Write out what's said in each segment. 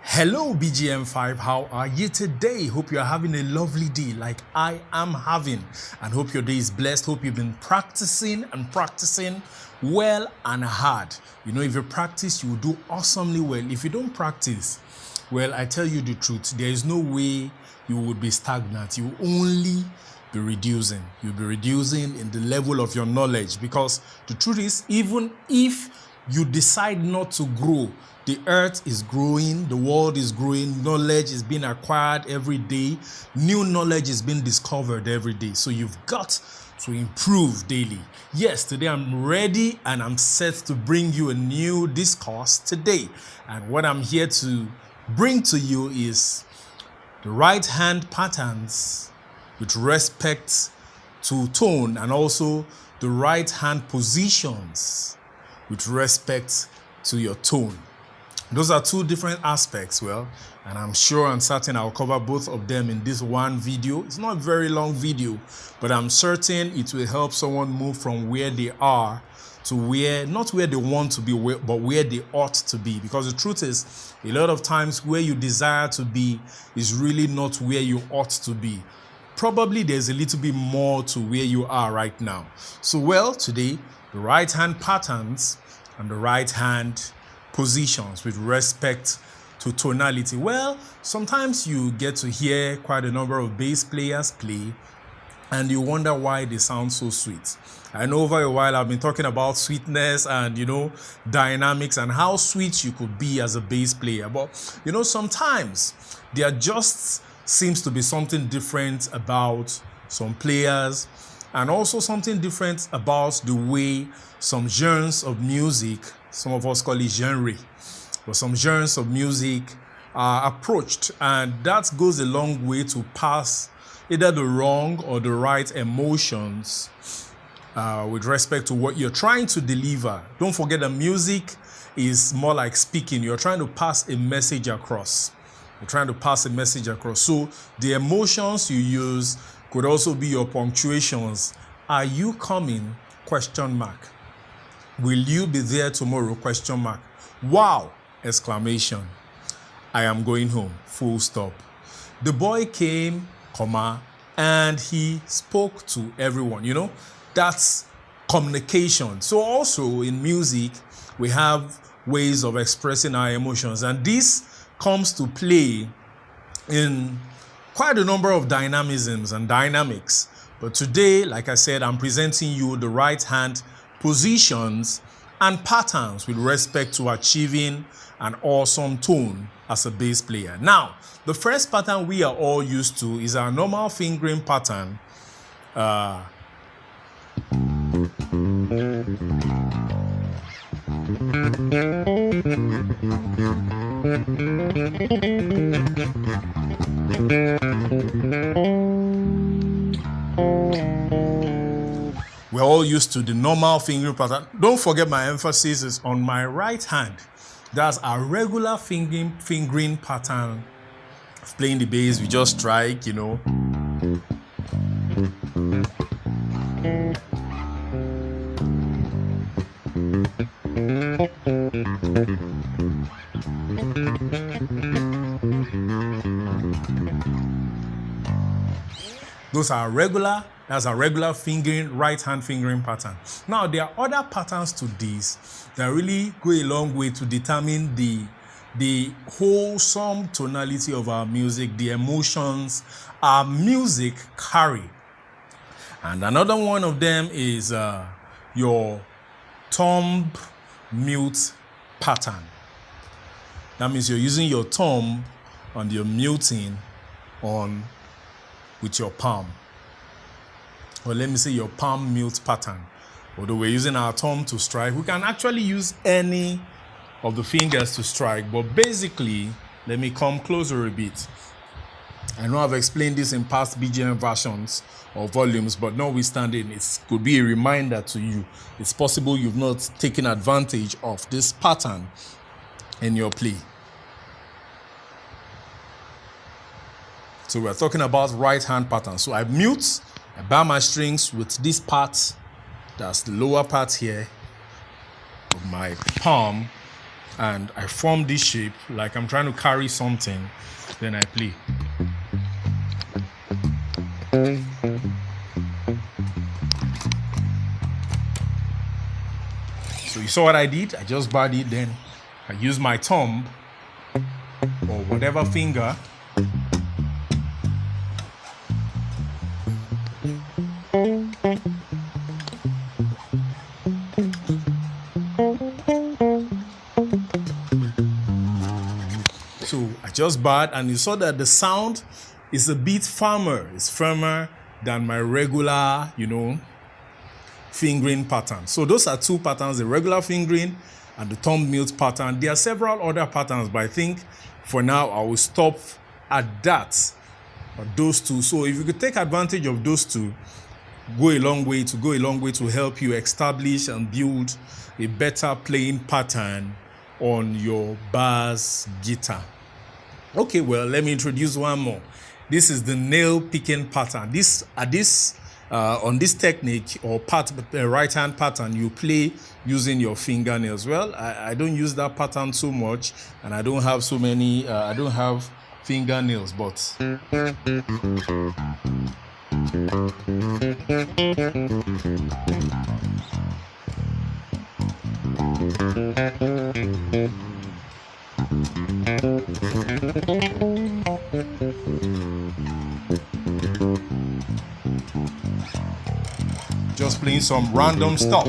Hello BGM5, how are you today? Hope you are having a lovely day like I am having, and hope your day is blessed. Hope you've been practicing well and hard. You know, if you practice, you will do awesomely well. If you don't practice, well, I tell you the truth, there is no way you would be stagnant. You will only be reducing. You'll be reducing in the level of your knowledge, because the truth is, even if you decide not to grow, the earth is growing, the world is growing, knowledge is being acquired every day, new knowledge is being discovered every day. So you've got to improve daily. Yes, today I'm ready and I'm set to bring you a new discourse today. And what I'm here to bring to you is the right hand patterns with respect to tone, and also the right hand positions with respect to your tone. Those are two different aspects, well, and I'm sure and certain I'll cover both of them in this one video. It's not a very long video, but I'm certain it will help someone move from where they are to where, not where they want to be, but where they ought to be. Because the truth is, a lot of times where you desire to be is really not where you ought to be. Probably there's a little bit more to where you are right now. So, well, today, the right hand patterns and the right hand positions with respect to tonality. Well, sometimes you get to hear quite a number of bass players play and you wonder why they sound so sweet. I know over a while I've been talking about sweetness and, you know, dynamics and how sweet you could be as a bass player. But, you know, sometimes there just seems to be something different about some players, and also something different about the way some genres of music, some of us call it genre, but some genres of music are approached, and that goes a long way to pass either the wrong or the right emotions with respect to what you're trying to deliver. Don't forget that music is more like speaking. You're trying to pass a message across. You're trying to pass a message across. So the emotions you use could also be your punctuations. Are you coming? Question mark. Will you be there tomorrow? Question mark. Wow! Exclamation. I am going home. Full stop. The boy came, comma, and he spoke to everyone. You know, that's communication. So also in music, we have ways of expressing our emotions, and this comes to play in quite a number of dynamisms and dynamics. But today, like I said, I'm presenting you the right hand positions and patterns with respect to achieving an awesome tone as a bass player. Now, the first pattern we are all used to is our normal fingering pattern. We're all used to the normal fingering pattern. Don't forget, my emphasis is on my right hand. That's our regular fingering pattern of playing the bass. We just strike, you know. That's our regular fingering, right hand fingering pattern. Now, there are other patterns to this that really go a long way to determine the wholesome tonality of our music, the emotions our music carry. And another one of them is your thumb mute pattern. That means you're using your thumb and you're muting on with your palm. Or let me say your palm mute pattern. Although we're using our thumb to strike, we can actually use any of the fingers to strike. But basically, let me come closer a bit. I know I've explained this in past BGM versions or volumes, but notwithstanding, it could be a reminder to you. It's possible you've not taken advantage of this pattern in your play. So we're talking about right hand pattern. So I mute, I bar my strings with this part, that's the lower part here of my palm, and I form this shape like I'm trying to carry something, then I play. So you saw what I did? I just barred it, then I use my thumb or whatever finger so I just barred, and you saw that the sound is a bit firmer. It's firmer than my regular, fingering pattern. So those are two patterns, the regular fingering and the thumb mute pattern. There are several other patterns, but I think for now I will stop at that, or those two. So if you could take advantage of those two, go a long way to help you establish and build a better playing pattern on your bass guitar. Okay, well, let me introduce one more. This is the nail picking pattern. On this technique or right hand pattern, you play using your fingernails. Well, I don't use that pattern so much, and I don't have so many. I don't have fingernails, but just playing some random stuff.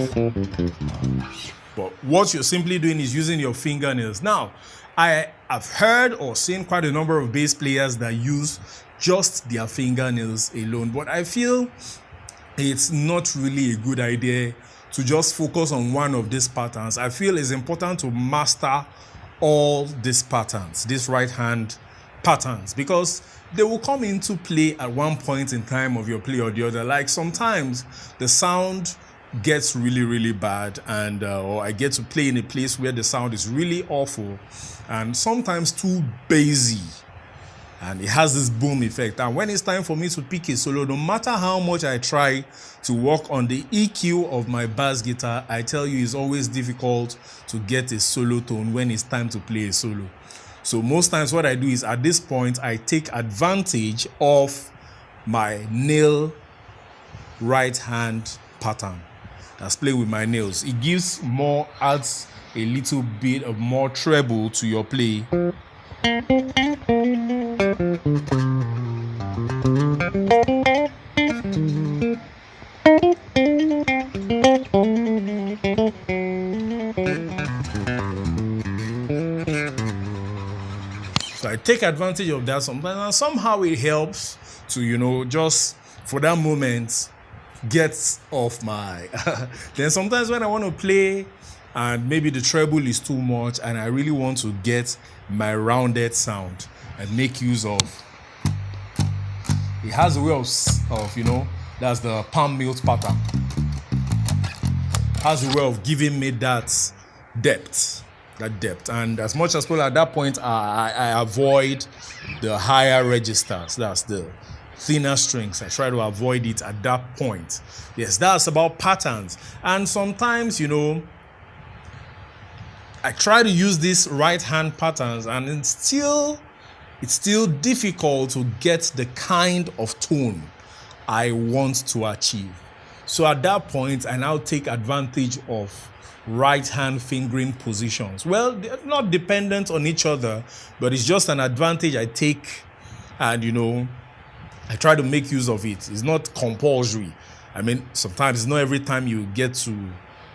But what you're simply doing is using your fingernails. Now, I have heard or seen quite a number of bass players that use just their fingernails alone, but I feel it's not really a good idea to just focus on one of these patterns. I feel it's important to master all these patterns, these right hand patterns, because they will come into play at one point in time of your play or the other. Like sometimes the sound gets really, really bad, and or I get to play in a place where the sound is really awful and sometimes too bassy, and it has this boom effect. And when it's time for me to pick a solo, no matter how much I try to work on the EQ of my bass guitar, I tell you, it's always difficult to get a solo tone when it's time to play a solo. So most times what I do is, at this point, I take advantage of my nail right hand pattern. That's play with my nails. It adds a little bit of more treble to your play. So I take advantage of that sometimes, and somehow it helps to, just for that moment, get off my... Then sometimes when I want to play and maybe the treble is too much and I really want to get my rounded sound and make use of... It has a way of that's the palm mute pattern. Has a way of giving me that depth. And as much as possible at that point, I avoid the higher registers. That's the thinner strings. I try to avoid it at that point. Yes, that's about patterns. And sometimes, I try to use these right hand patterns, and it's still difficult to get the kind of tone I want to achieve. So at that point, I now take advantage of right hand fingering positions. Well, they're not dependent on each other, but it's just an advantage I take, and I try to make use of it. It's not compulsory. I mean, sometimes it's not every time you get to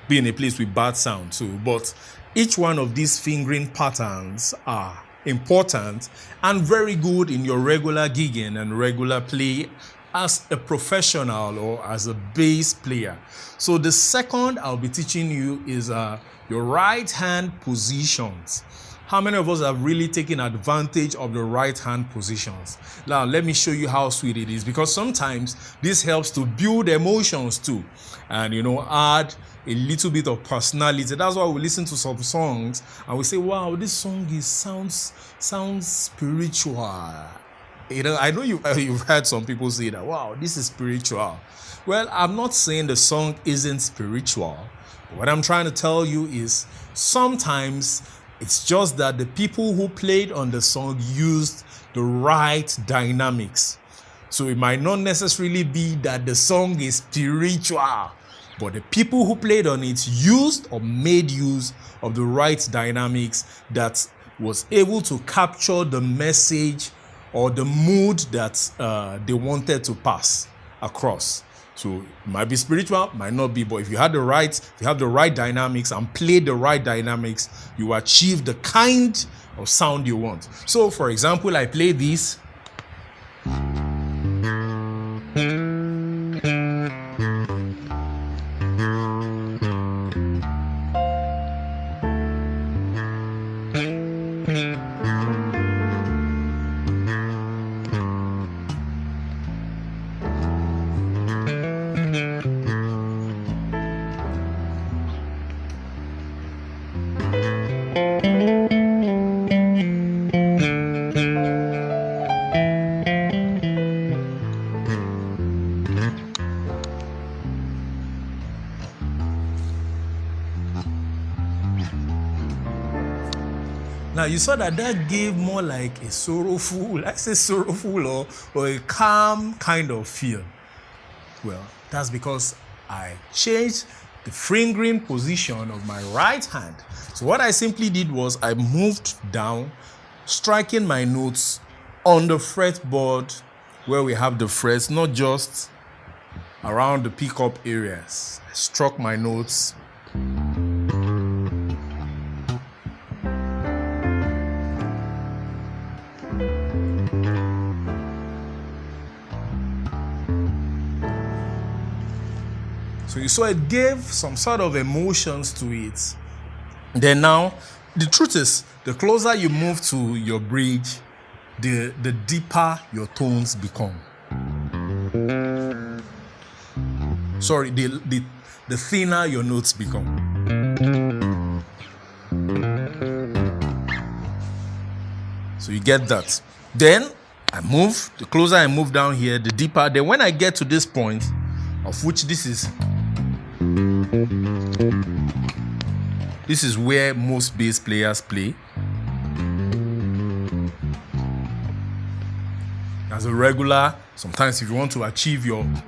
be in a place with bad sound too, but each one of these fingering patterns are important and very good in your regular gigging and regular play as a professional or as a bass player. So the second I'll be teaching you is your right hand positions. How many of us have really taken advantage of the right hand positions? Now, let me show you how sweet it is, because sometimes this helps to build emotions too, and add a little bit of personality. That's why we listen to some songs and we say, wow, this song sounds spiritual. I know you've heard some people say that, wow, this is spiritual. Well, I'm not saying the song isn't spiritual. What I'm trying to tell you is sometimes It's just that the people who played on the song used the right dynamics. So it might not necessarily be that the song is spiritual, but the people who played on it used or made use of the right dynamics that was able to capture the message or the mood that they wanted to pass across. So it might be spiritual, might not be, but if you have the right dynamics and play the right dynamics, you achieve the kind of sound you want. So for example, I play this. Now you saw that gave more like a sorrowful, let's say sorrowful or a calm kind of feel. Well, that's because I changed the fingering position of my right hand. So what I simply did was I moved down, striking my notes on the fretboard where we have the frets, not just around the pickup areas. I struck my notes. So you saw it gave some sort of emotions to it. Then now, the truth is, the closer you move to your bridge, the deeper your tones become. Sorry, the thinner your notes become. So you get that. Then I move, the closer I move down here, the deeper. Then when I get to this point, of which this is where most bass players play. As a regular, sometimes if you want to achieve you want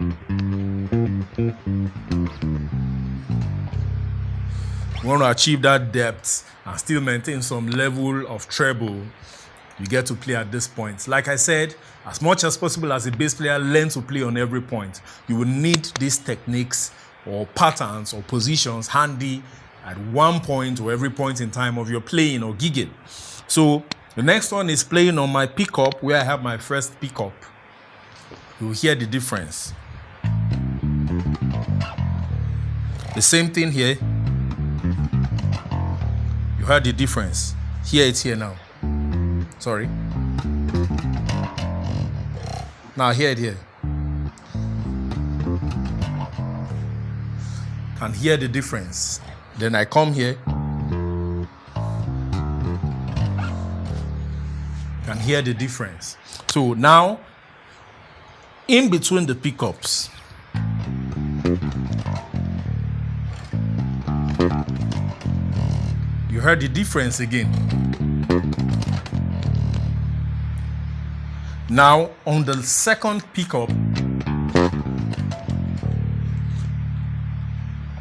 to achieve that depth and still maintain some level of treble, you get to play at this point. Like I said, as much as possible as a bass player, learn to play on every point. You will need these techniques or patterns or positions handy at one point or every point in time of your playing or gigging. So the next one is playing on my pickup where I have my first pickup. You will hear the difference. The same thing here. You heard the difference. Hear it here now. Sorry. Now hear it here. Can hear the difference. Then I come here. Can hear the difference. So now, in between the pickups, you heard the difference again. Now, on the second pickup,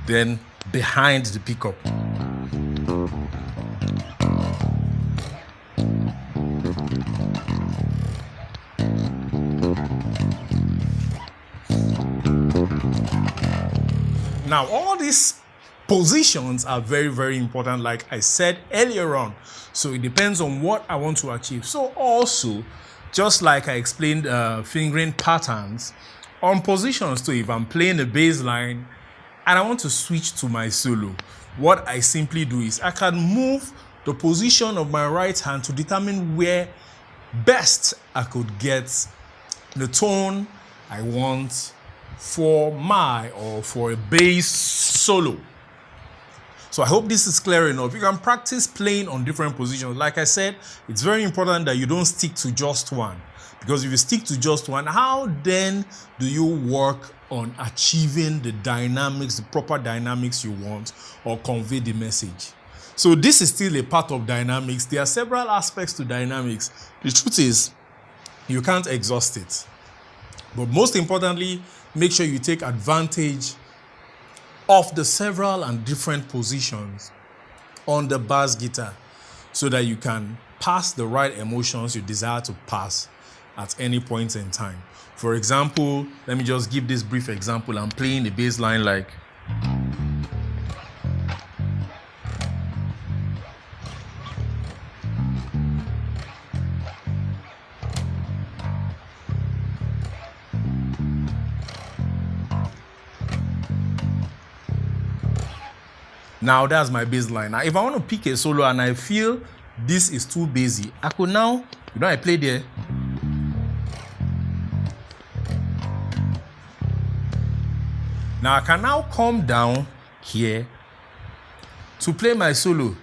then behind the pickup. Now, all these positions are very, very important, like I said earlier on. So it depends on what I want to achieve. So also, just like I explained fingering patterns, on positions too, if I'm playing the bass line and I want to switch to my solo, what I simply do is I can move the position of my right hand to determine where best I could get the tone I want for a bass solo. So I hope this is clear enough. You can practice playing on different positions. Like I said, it's very important that you don't stick to just one. Because if you stick to just one, how then do you work on achieving the dynamics, the proper dynamics you want, or convey the message? So this is still a part of dynamics. There are several aspects to dynamics. The truth is, you can't exhaust it. But most importantly, make sure you take advantage of the several and different positions on the bass guitar so that you can pass the right emotions you desire to pass at any point in time. For example, let me just give this brief example. I'm playing the bass line like. Now that's my bass line. Now if I want to pick a solo and I feel this is too bassy, I could now, I play there. Now I can now come down here to play my solo.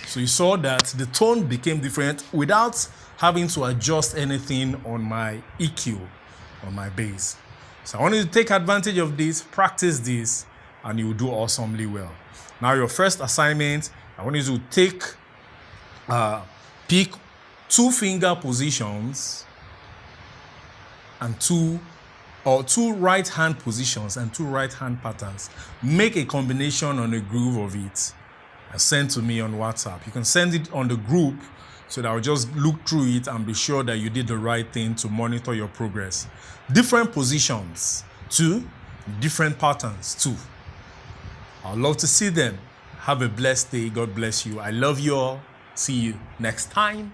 So you saw that the tone became different without having to adjust anything on my EQ, on my bass. So I want you to take advantage of this, practice this, and you will do awesomely well. Now your first assignment, I want you to pick 2 finger positions and two right hand positions and 2 right hand patterns. Make a combination on a groove of it and send to me on WhatsApp. You can send it on the group so that I'll just look through it and be sure that you did the right thing to monitor your progress. Different positions too, different patterns too. I'd love to see them. Have a blessed day. God bless you. I love you all. See you next time.